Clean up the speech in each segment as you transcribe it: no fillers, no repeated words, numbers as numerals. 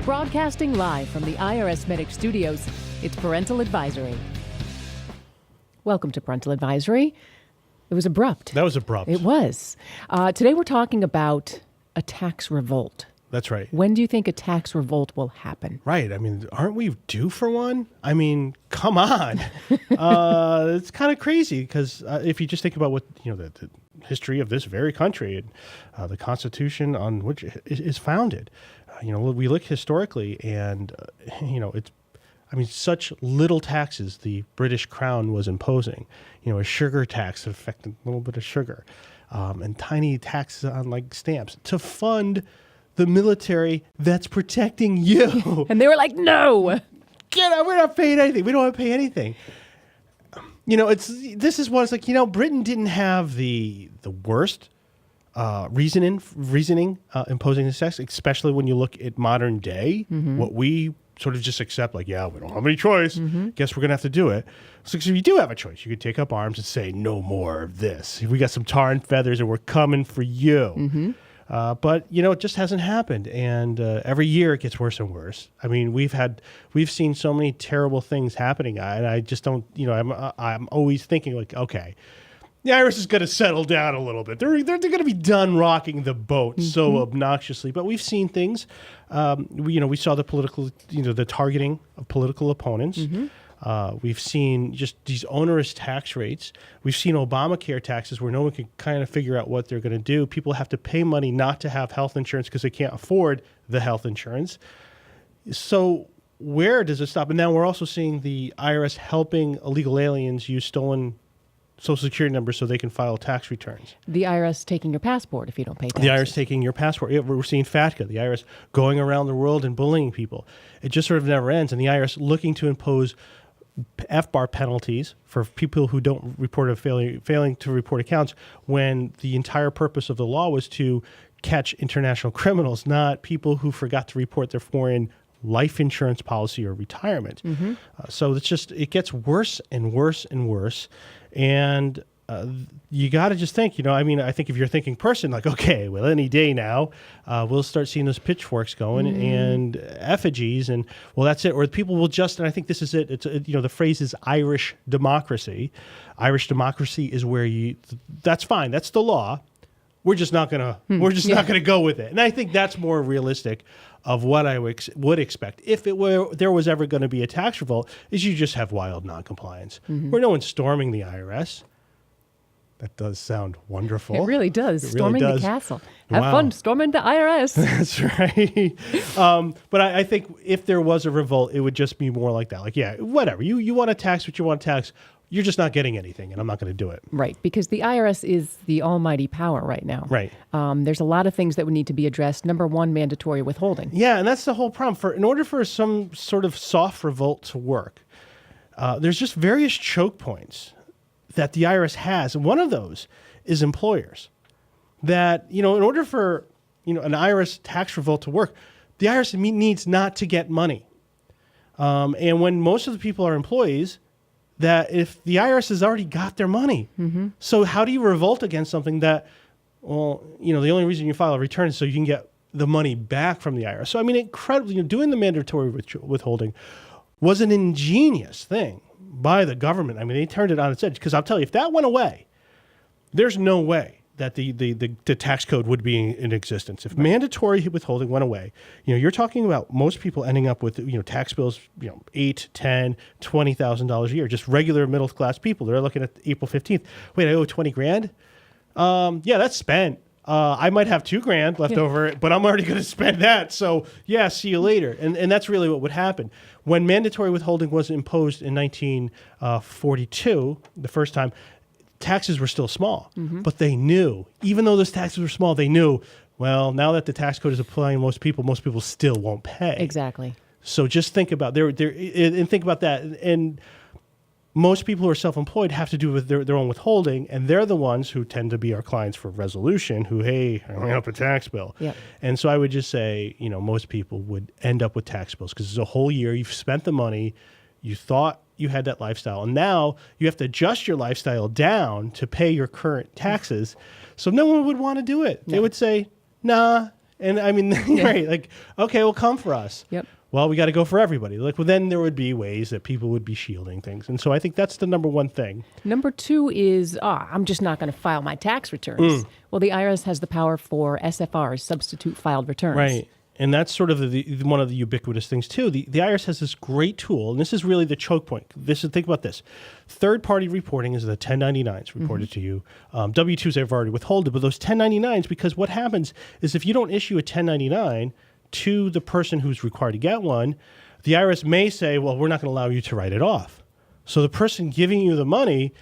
Broadcasting live from the IRSMedic studios, it's Parental Advisory. Welcome to Parental Advisory. It was abrupt. That was abrupt. It was. Today we're talking about a tax revolt. That's right. When do you think a tax revolt will happen? Right. I mean, aren't we due for one? I mean, come on. It's kind of crazy because if you just think about what, the history of this very country and the Constitution on which it is founded, we look historically and, such little taxes the British Crown was imposing, a sugar tax that affected a little bit of sugar, and tiny taxes on like stamps to fund the military that's protecting you. And they were like, no. Get out, we're not paying anything. We don't want to pay anything. Britain didn't have the worst reasoning imposing this tax, especially when you look at modern day, what we sort of just accept, like, yeah, we don't have any choice. Guess we're going to have to do it. So if you do have a choice, you could take up arms and say, no more of this. We got some tar and feathers and we're coming for you. But it just hasn't happened. And every year it gets worse and worse. I mean, we've seen so many terrible things happening. And I just don't, I'm always thinking like, okay, the IRS is going to settle down a little bit. They're going to be done rocking the boat so obnoxiously. But we've seen things. We saw the political, the targeting of political opponents. We've seen just these onerous tax rates. We've seen Obamacare taxes where no one can kind of figure out what they're going to do. People have to pay money not to have health insurance because they can't afford the health insurance. So where does it stop? And now we're also seeing the IRS helping illegal aliens use stolen Social Security numbers so they can file tax returns. The IRS taking your passport if you don't pay taxes. The IRS taking your passport. Yeah, we're seeing FATCA, the IRS going around the world and bullying people. It just sort of never ends. And the IRS looking to impose FBAR penalties for people who don't report failing to report accounts when the entire purpose of the law was to catch international criminals, not people who forgot to report their foreign life insurance policy or retirement. So it gets worse and worse and worse. And you got to just think, I think if you're a thinking person, like, okay, well, any day now, we'll start seeing those pitchforks going and effigies, and well, that's it. Or people will just, and I think this is it. It's the phrase is Irish democracy. Irish democracy is where that's fine. That's the law. We're just not gonna. We're just not gonna go with it. And I think that's more realistic of what I would expect if there was ever going to be a tax revolt. Is you just have wild noncompliance where no one's storming the IRS. That does sound wonderful. It really does. Storming the castle. Have Wow. fun storming the IRS. That's right. But I think if there was a revolt, it would just be more like that. Like, yeah, whatever. You want to tax what you want to tax. You're just not getting anything, and I'm not going to do it. Right, because the IRS is the almighty power right now. Right. There's a lot of things that would need to be addressed. Number one, mandatory withholding. Yeah, and that's the whole problem. In order for some sort of soft revolt to work, there's just various choke points that the IRS has. And one of those is employers. That, in order for, an IRS tax revolt to work, the IRS needs not to get money. And when most of the people are employees, that if the IRS has already got their money, so how do you revolt against something that, well, the only reason you file a return is so you can get the money back from the IRS. So, incredibly, doing the mandatory withholding was an ingenious thing by the government. They turned it on its edge, because I'll tell you, if that went away, there's no way that the tax code would be in existence. If mandatory withholding went away, you're talking about most people ending up with, tax bills, $8,000, $10,000, $20,000 a year, just regular middle class people. They're looking at April 15th. Wait, I owe $20,000? Yeah, that's spent. I might have $2,000 left over, but I'm already going to spend that. So yeah, see you later. And that's really what would happen. When mandatory withholding was imposed in 1942, the first time, taxes were still small, but they knew, even though those taxes were small, they knew, well, now that the tax code is applying to most people still won't pay. Exactly. So just think about and think about that. And most people who are self-employed have to do with their own withholding, and they're the ones who tend to be our clients for resolution, who, hey, I ran up a tax bill. Yep. And so I would just say, most people would end up with tax bills because it's a whole year. You've spent the money. You thought you had that lifestyle, and now you have to adjust your lifestyle down to pay your current taxes. So no one would want to do it. No. They would say, nah, And I mean, right, like, okay, well, come for us. Yep. Well, we got to go for everybody. Like, well, then there would be ways that people would be shielding things. And so I think that's the number one thing. Number two is, I'm just not going to file my tax returns. Well, the IRS has the power for SFRs, substitute filed returns. Right. And that's sort of one of the ubiquitous things, too. The IRS has this great tool, and this is really the choke point. Think about this. Third-party reporting is the 1099s reported to you. W-2s have already withholded, but those 1099s, because what happens is if you don't issue a 1099 to the person who's required to get one, the IRS may say, well, we're not going to allow you to write it off. So the person giving you the money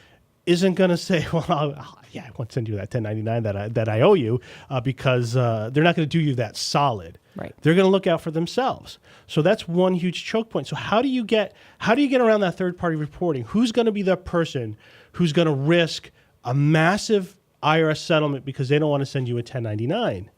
isn't going to say, well, I won't send you that 1099 that I owe you because they're not going to do you that solid. Right. They're going to look out for themselves. So that's one huge choke point. So how do you get around that third-party reporting? Who's going to be the person who's going to risk a massive IRS settlement because they don't want to send you a 1099?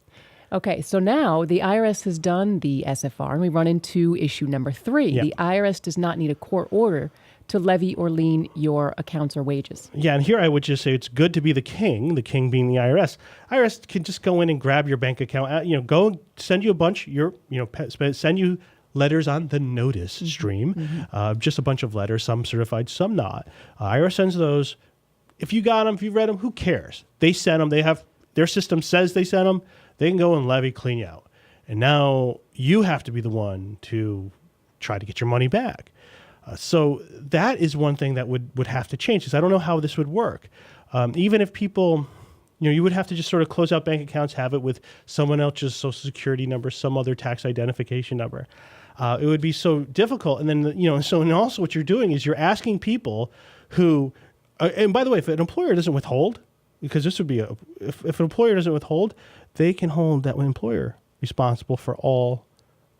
Okay, so now the IRS has done the SFR, and we run into issue number 3. Yeah. The IRS does not need a court order to levy or lien your accounts or wages. Yeah, and here I would just say it's good to be the king being the IRS. IRS can just go in and grab your bank account, go send you a bunch, send you letters on the notice stream, just a bunch of letters, some certified, some not. IRS sends those. If you got them, if you read them, who cares? They sent them. They have their system says they sent them. They can go and levy, clean you out. And now you have to be the one to try to get your money back. So that is one thing that would have to change, because I don't know how this would work. Even if people, you would have to just sort of close out bank accounts, have it with someone else's social security number, some other tax identification number. It would be so difficult. And then, and also what you're doing is you're asking people who, and by the way, if an employer doesn't withhold, because this would be if an employer doesn't withhold, they can hold that employer responsible for all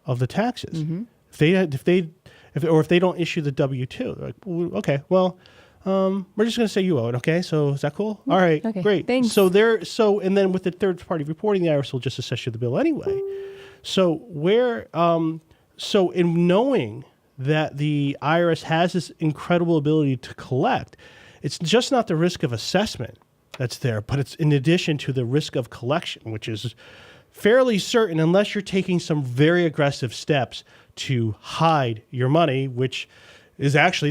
of the taxes. If they don't issue the W-2, they're like, okay, well, we're just going to say you owe it. Okay, so is that cool? All right, okay, great. thanks. And then with the third party reporting, the IRS will just assess you the bill anyway. So in knowing that the IRS has this incredible ability to collect, it's just not the risk of assessment that's there, but it's in addition to the risk of collection, which is fairly certain unless you're taking some very aggressive steps to hide your money, which is they've actually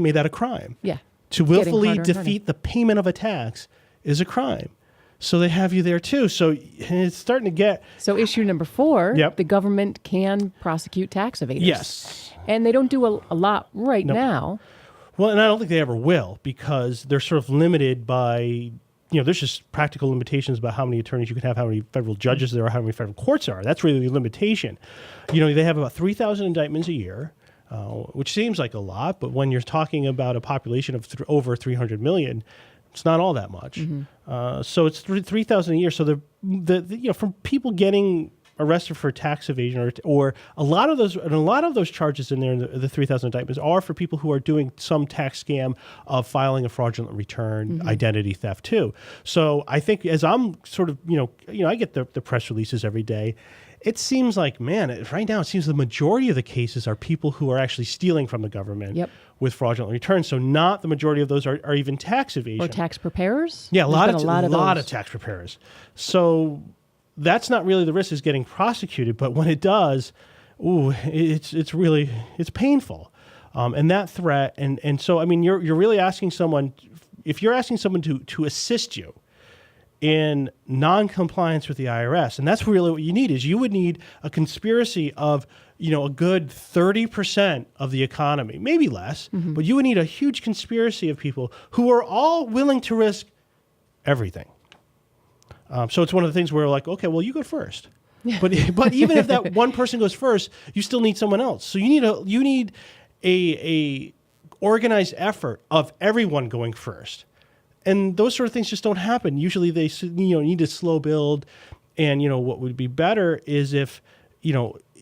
made that a crime. Yeah. To willfully defeat the payment of a tax is a crime. So they have you there too. So it's starting to get... So issue number 4, Yep. the government can prosecute tax evaders. Yes. And they don't do a lot right now. Well, and I don't think they ever will, because they're sort of limited by, there's just practical limitations about how many attorneys you can have, how many federal judges there are, how many federal courts there are. That's really the limitation. They have about 3,000 indictments a year, which seems like a lot, but when you're talking about a population of over 300 million, it's not all that much. So it's 3,000 a year. So from people getting arrested for tax evasion, or a lot of those charges in there, the 3,000 indictments are for people who are doing some tax scam of filing a fraudulent return, identity theft too. So I think as I'm sort of, I get the press releases every day. It seems like, right now it seems the majority of the cases are people who are actually stealing from the government with fraudulent returns. So not the majority of those are even tax evasion. Or tax preparers? Yeah, a lot of of tax preparers. So that's not really the risk, is getting prosecuted, but when it does, it's painful. And that threat, and so, I mean, you're really asking someone, if you're asking someone to assist you in non-compliance with the IRS, and that's really what you need, is you would need a conspiracy of, a good 30% of the economy, maybe less, but you would need a huge conspiracy of people who are all willing to risk everything. So it's one of the things where we're like, okay, well, you go first. But even if that one person goes first, you still need someone else. So you need a organized effort of everyone going first. And those sort of things just don't happen. Usually they need to slow build. And what would be better is if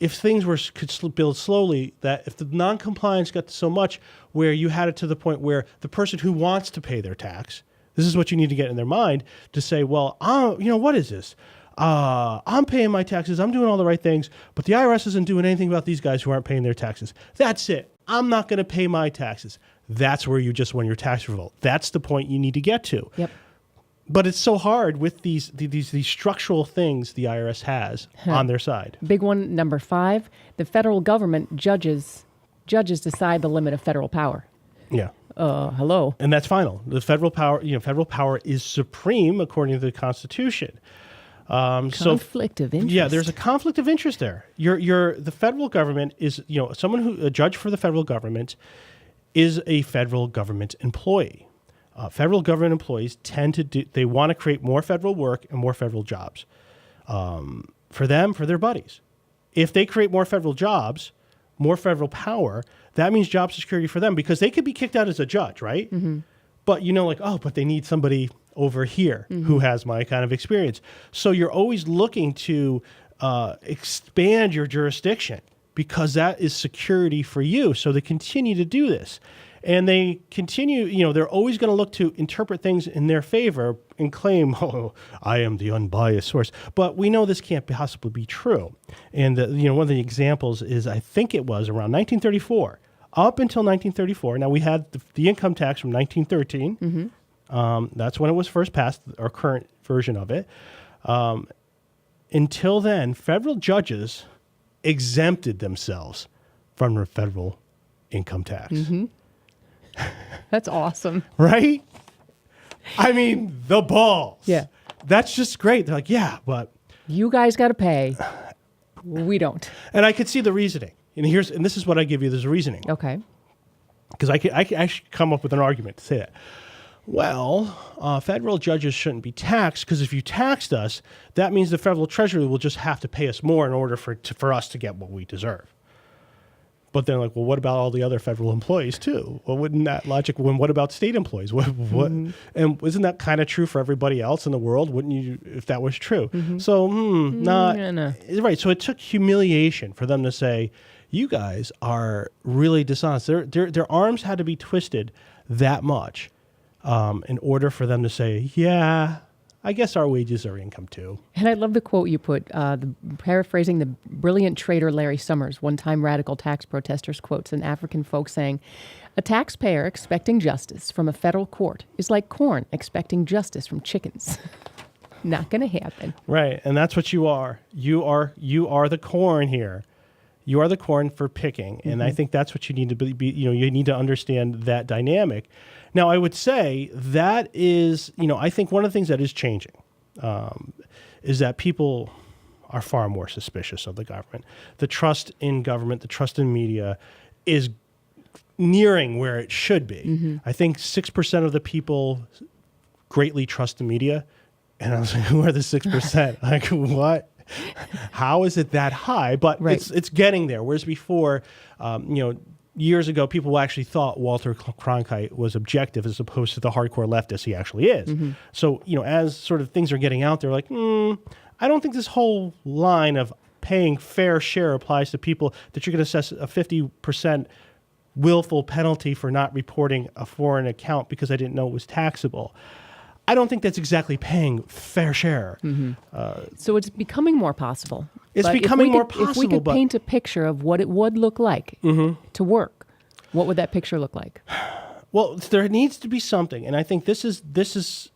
things could build slowly, that if the non-compliance got so much where you had it to the point where the person who wants to pay their tax, this is what you need to get in their mind, to say, well, what is this? I'm paying my taxes. I'm doing all the right things, but the IRS isn't doing anything about these guys who aren't paying their taxes. That's it. I'm not going to pay my taxes. That's where you just won your tax revolt. That's the point you need to get to. Yep. But it's so hard with these structural things the IRS has on their side. Big one, number 5, the federal government judges decide the limit of federal power. Yeah. Hello. And that's final. The federal power is supreme according to the Constitution. Conflict of interest. Yeah, there's a conflict of interest there. The federal government is, a judge for the federal government is a federal government employee. Federal government employees they want to create more federal work and more federal jobs for their buddies. If they create more federal jobs, more federal power, that means job security for them because they could be kicked out as a judge, right? Mm-hmm. But but they need somebody over here who has my kind of experience. So you're always looking to expand your jurisdiction because that is security for you. So they continue to do this. And they continue, they're always going to look to interpret things in their favor and claim, I am the unbiased source. But we know this can't possibly be true. And, one of the examples is, I think it was around 1934, up until 1934. Now, we had the income tax from 1913. Mm-hmm. That's when it was first passed, our current version of it. Until then, federal judges exempted themselves from the federal income tax. Mm-hmm. That's awesome. Right? I mean, the balls. Yeah. That's just great. They're like, yeah, but you guys got to pay. We don't. And I could see the reasoning. And this is what I give you, this reasoning. Okay. Because I could actually come up with an argument to say that. Well, federal judges shouldn't be taxed because if you taxed us, that means the federal treasury will just have to pay us more in order for us to get what we deserve. But then, well, what about all the other federal employees too? Well, wouldn't that logic? What about state employees? What? Mm-hmm. And isn't that kind of true for everybody else in the world? Wouldn't you, if that was true? Mm-hmm. So, not right. So it took humiliation for them to say, "You guys are really dishonest." Their arms had to be twisted that much in order for them to say, "Yeah, I guess our wages are income too." And I love the quote you put, paraphrasing the brilliant trader Larry Summers, one-time radical tax protesters, quotes an African folk saying, "A taxpayer expecting justice from a federal court is like corn expecting justice from chickens." Not going to happen. Right, and that's what you are. You are the corn here. You are the corn for picking, and I think that's what you need to be. You need to understand that dynamic. Now, I would say that is, I think one of the things that is changing is that people are far more suspicious of the government. The trust in government, the trust in media is nearing where it should be. Mm-hmm. I think 6% of the people greatly trust the media. And I was like, who are the 6%? Like, what? How is it that high? But it's getting there. Whereas before, years ago, people actually thought Walter Cronkite was objective as opposed to the hardcore leftist he actually is. Mm-hmm. So, as sort of things are getting out there, like, I don't think this whole line of paying fair share applies to people that you're going to assess a 50% willful penalty for not reporting a foreign account because I didn't know it was taxable. I don't think that's exactly paying fair share. Mm-hmm. So it's becoming more possible. It's becoming more possible. If we could paint a picture of what it would look like to work, what would that picture look like? Well, there needs to be something, and I think this is.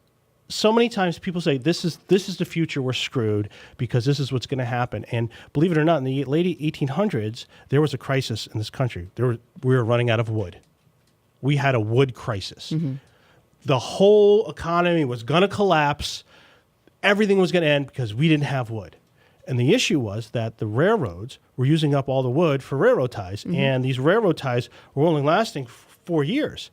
So many times people say this is the future. We're screwed because this is what's going to happen. And believe it or not, in the late 1800s, there was a crisis in this country. We were running out of wood. We had a wood crisis. Mm-hmm. The whole economy was going to collapse. Everything was going to end because we didn't have wood. And the issue was that the railroads were using up all the wood for railroad ties. Mm-hmm. And these railroad ties were only lasting 4 years.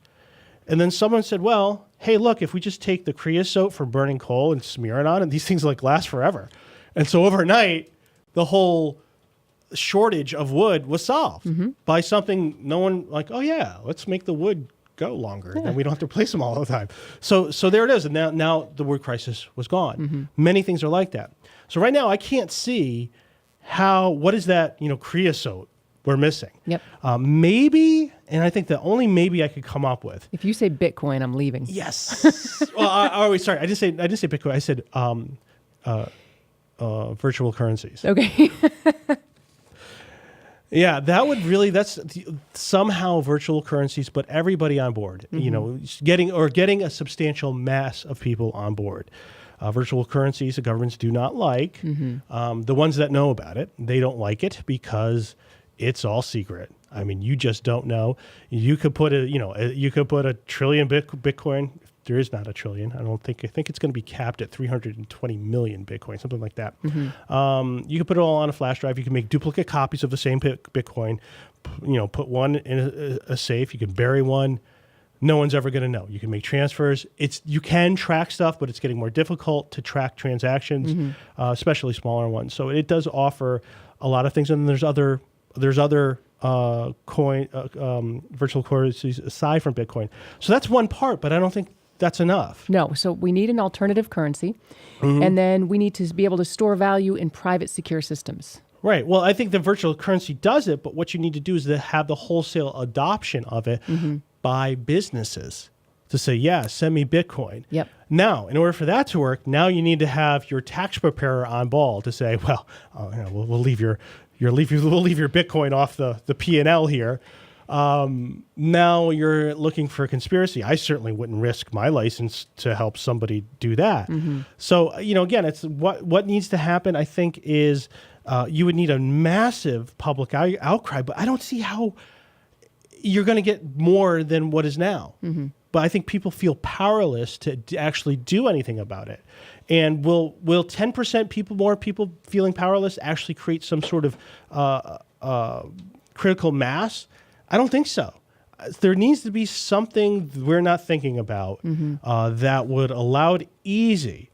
And then someone said, well, hey, look, if we just take the creosote for burning coal and smear it on, and these things last forever. And so overnight, the whole shortage of wood was solved by something no one oh yeah, let's make the wood go longer. Yeah. And we don't have to replace them all the time. So there it is. And now the wood crisis was gone. Mm-hmm. Many things are like that. So right now I can't see what is that, creosote we're missing. Yep. Maybe, and I think the only maybe I could come up with. If you say Bitcoin, I'm leaving. Yes. Well, I didn't say Bitcoin. I said virtual currencies. Okay. Yeah, that would really, somehow virtual currencies, but everybody on board, getting a substantial mass of people on board. Virtual currencies, the governments do not like. The ones that know about it, they don't like it because it's all secret. I mean, you just don't know. You could put a trillion Bitcoin. There is not a trillion. I think it's going to be capped at 320 million Bitcoin, something like that. You can put it all on a flash drive. You can make duplicate copies of the same Bitcoin. Put one in a safe. You can bury one. No one's ever going to know. You can make transfers. You can track stuff, but it's getting more difficult to track transactions, especially smaller ones. So it does offer a lot of things, and there's other virtual currencies aside from Bitcoin. So that's one part, but I don't think that's enough. No, so we need an alternative currency, and then we need to be able to store value in private secure systems. Right. Well, I think the virtual currency does it, but what you need to do is to have the wholesale adoption of it by businesses to say, yeah, send me Bitcoin. Yep. Now, in order for that to work, now you need to have your tax preparer on ball to say, well, we'll leave your Bitcoin off the P&L here. Now you're looking for a conspiracy. I certainly wouldn't risk my license to help somebody do that. So, again, it's what needs to happen, I think, is you would need a massive public outcry, but I don't see how you're going to get more than what is now. But I think people feel powerless to actually do anything about it. And will 10% more people feeling powerless actually create some sort of critical mass? I don't think so. There needs to be something we're not thinking about that would allow it easy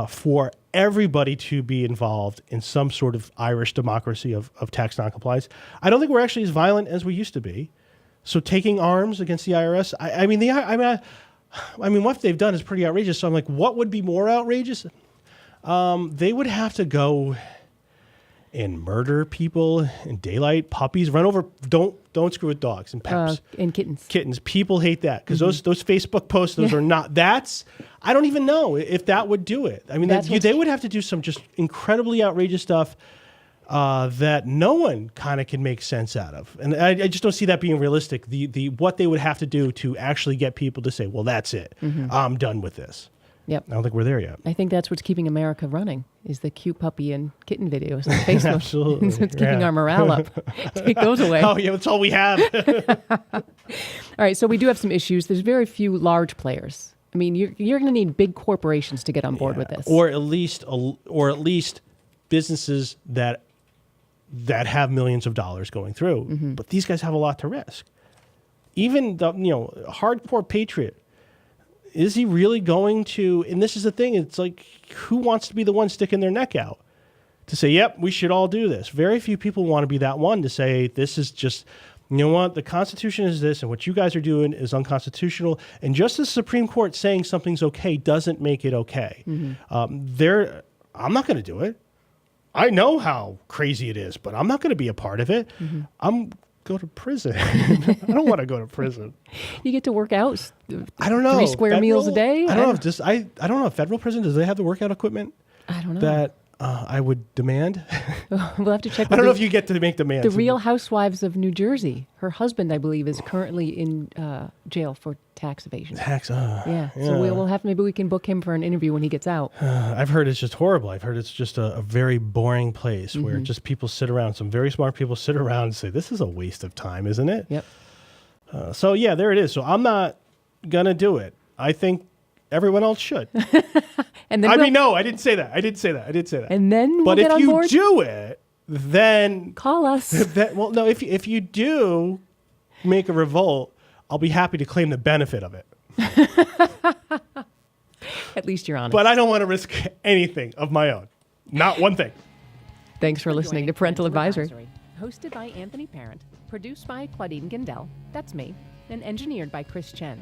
for everybody to be involved in some sort of Irish democracy of tax noncompliance. I don't think we're actually as violent as we used to be. So taking arms against the IRS, I mean, what they've done is pretty outrageous. So I'm like, what would be more outrageous? They would have to go and murder people in daylight, puppies, run over. Don't screw with dogs and pets and kittens. Kittens, people hate that because those Facebook posts, those are not. I don't even know if that would do it. I mean, they would have to do some just incredibly outrageous stuff that no one kind of can make sense out of, and I just don't see that being realistic. What they would have to do to actually get people to say, well, that's it. I'm done with this. Yep. I don't think we're there yet. I think that's what's keeping America running is the cute puppy and kitten videos on Facebook. Absolutely. So it's keeping our morale up. Take those away. Oh, yeah, that's all we have. All right, so we do have some issues. There's very few large players. I mean, you're going to need big corporations to get on board with this. Or at least businesses that have millions of dollars going through. But these guys have a lot to risk. Even the hardcore patriot, is he really going to, and this is the thing, it's like, who wants to be the one sticking their neck out to say, yep, we should all do this? Very few people want to be that one to say, this is just, you know what, the Constitution is this, and what you guys are doing is unconstitutional. And just as the Supreme Court saying something's okay doesn't make it okay. I'm not going to do it. I know how crazy it is, but I'm not going to be a part of it. I'm go to prison. I don't want to go to prison. You get to work out. I don't know. 3 square meals a day. I don't know. I don't know. Federal prison, does they have the workout equipment? I don't know. That I would demand. We'll have to check. I don't know if you get to make demands. The Real Housewives of New Jersey. Her husband, I believe, is currently in jail for tax evasion. Yeah. So we'll have maybe we can book him for an interview when he gets out. I've heard it's just horrible. I've heard it's just a very boring place where just people sit around. Some very smart people sit around and say, "This is a waste of time, isn't it?" Yep. So yeah, there it is. So I'm not gonna do it. I think everyone else should. And then no, I didn't say that. I did say that. And then but get if on you board? do it, then Call us. If you do make a revolt, I'll be happy to claim the benefit of it. At least you're honest. But I don't want to risk anything of my own. Not one thing. Thanks for listening to Parental Advisory. Hosted by Anthony Parent, produced by Claudine Gindel, that's me, and engineered by Chris Chen.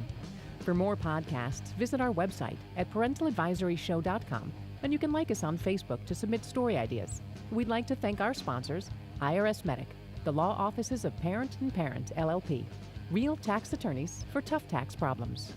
For more podcasts, visit our website at parentaladvisoryshow.com, and you can like us on Facebook to submit story ideas. We'd like to thank our sponsors, IRSMedic, the law offices of Parent and Parent, LLP, real tax attorneys for tough tax problems.